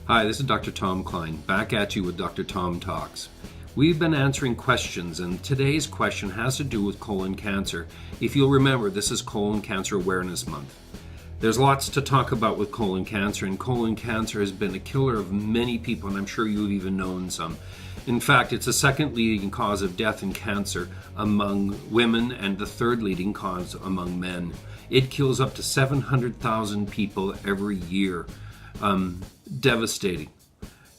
Hi, this is Dr. Tom Klein, back at you with Dr. Tom Talks. We've been answering questions, and today's question has to do with colon cancer. If you'll remember, this is Colon Cancer Awareness Month. There's lots to talk about with colon cancer, and colon cancer has been a killer of many people, and I'm sure you've even known some. In fact, it's the second leading cause of death in cancer among women and the third leading cause among men. It kills up to 700,000 people every year. Devastating.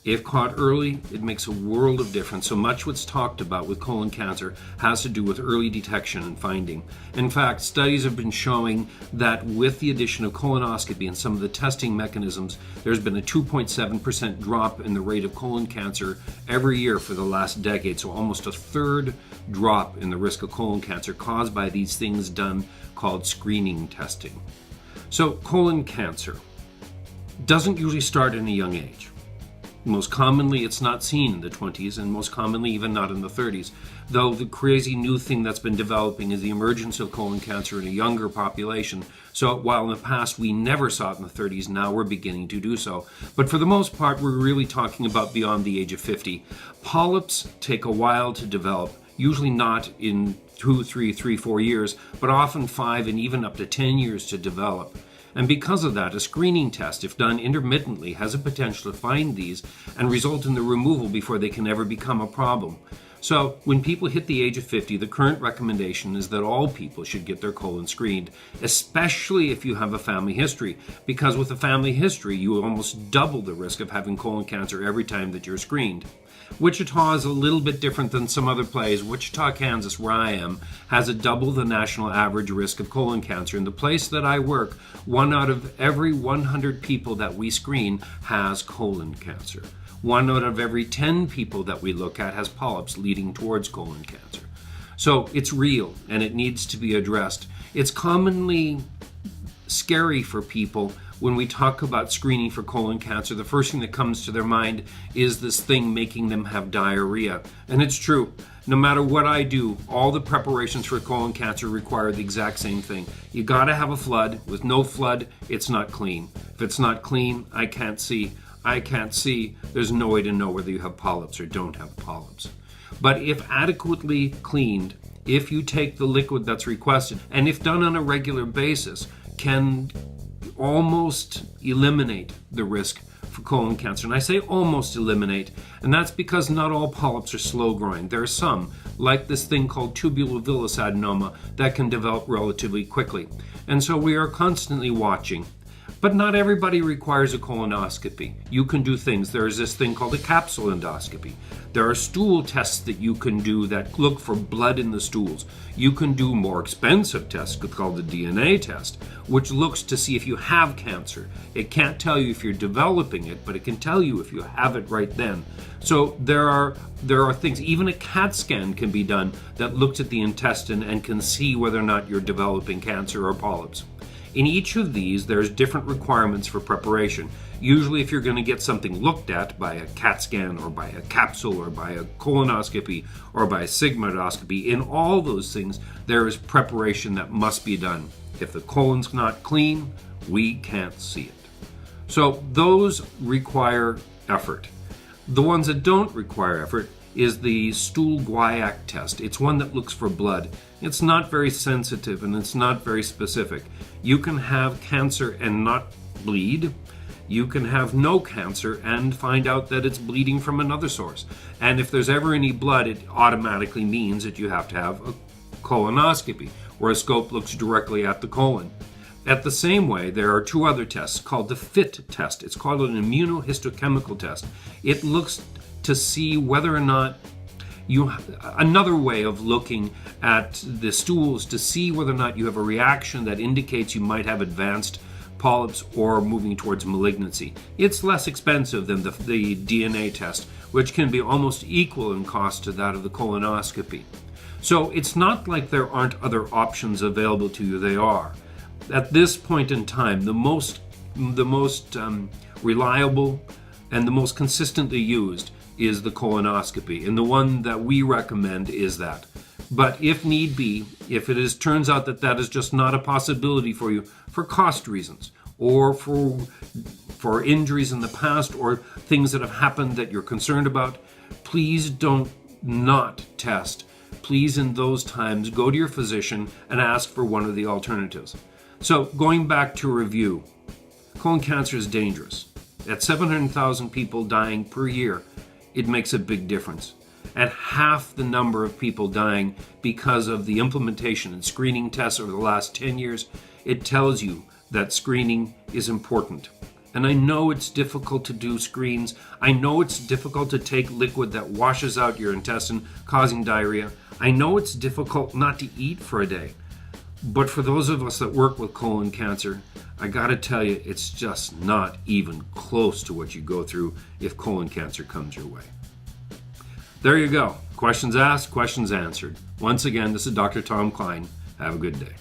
If caught early, it makes a world of difference. So much what's talked about with colon cancer has to do with early detection and finding. In fact, studies have been showing that with the addition of colonoscopy and some of the testing mechanisms, there's been a 2.7% drop in the rate of colon cancer every year for the last decade. So almost a third drop in the risk of colon cancer caused by these things done called screening testing. So colon cancer doesn't usually start in a young age. Most commonly, it's not seen in the 20s, and most commonly even not in the 30s. Though the crazy new thing that's been developing is the emergence of colon cancer in a younger population. So while in the past we never saw it in the 30s, now we're beginning to do so. But for the most part, we're really talking about beyond the age of 50. Polyps take a while to develop, usually not in 2, 3, 4 years, but often 5 and even up to 10 years to develop. And because of that, a screening test, if done intermittently, has a potential to find these and result in the removal before they can ever become a problem. So when people hit the age of 50, the current recommendation is that all people should get their colon screened, especially if you have a family history, because with a family history, you almost double the risk of having colon cancer every time that you're screened. Wichita is a little bit different than some other places. Wichita, Kansas, where I am, has a double the national average risk of colon cancer. In the place that I work, 1 out of every 100 people that we screen has colon cancer. 1 out of every 10 people that we look at has polyps leading towards colon cancer. So it's real and it needs to be addressed. It's commonly scary for people when we talk about screening for colon cancer. The first thing that comes to their mind is this thing making them have diarrhea. And it's true. No matter what I do, all the preparations for colon cancer require the exact same thing. You gotta have a flood. With no flood, it's not clean. If it's not clean, I can't see. I can't see. There's no way to know whether you have polyps or don't have polyps. But if adequately cleaned, if you take the liquid that's requested, and if done on a regular basis, can almost eliminate the risk for colon cancer. And I say almost eliminate, and that's because not all polyps are slow growing. There are some, like this thing called tubulovillous adenoma, that can develop relatively quickly. And so we are constantly watching. But not everybody requires a colonoscopy. You can do things. There's this thing called a capsule endoscopy. There are stool tests that you can do that look for blood in the stools. You can do more expensive tests called the DNA test, which looks to see if you have cancer. It can't tell you if you're developing it, but it can tell you if you have it right then. So there are things, even a CAT scan can be done that looks at the intestine and can see whether or not you're developing cancer or polyps. In each of these, there's different requirements for preparation. Usually if you're going to get something looked at by a CAT scan or by a capsule or by a colonoscopy or by a sigmoidoscopy, in all those things, there is preparation that must be done. If the colon's not clean, we can't see it. So those require effort. The ones that don't require effort is the stool guaiac test. It's one that looks for blood. It's not very sensitive and it's not very specific. You can have cancer and not bleed. You can have no cancer and find out that it's bleeding from another source. And if there's ever any blood, it automatically means that you have to have a colonoscopy, where a scope looks directly at the colon. At the same way, there are 2 other tests called the FIT test. It's called an immunohistochemical test. It looks to see whether or not another way of looking at the stools to see whether or not you have a reaction that indicates you might have advanced polyps or moving towards malignancy. It's less expensive than the DNA test, which can be almost equal in cost to that of the colonoscopy. So it's not like there aren't other options available to you. They are. At this point in time, the most reliable and the most consistently used is the colonoscopy, and the one that we recommend is that. But if need be, if it turns out that that is just not a possibility for you for cost reasons or for for injuries in the past or things that have happened that you're concerned about, please don't not test. Please, in those times, go to your physician and ask for one of the alternatives. So, going back to review, colon cancer is dangerous. At 700,000 people dying per year, it makes a big difference. At half the number of people dying because of the implementation and screening tests over the last 10 years, it tells you that screening is important. And I know it's difficult to do screens. I know it's difficult to take liquid that washes out your intestine, causing diarrhea. I know it's difficult not to eat for a day. But for those of us that work with colon cancer, I gotta tell you, it's just not even close to what you go through if colon cancer comes your way. There you go. Questions asked, questions answered. Once again, this is Dr. Tom Klein. Have a good day.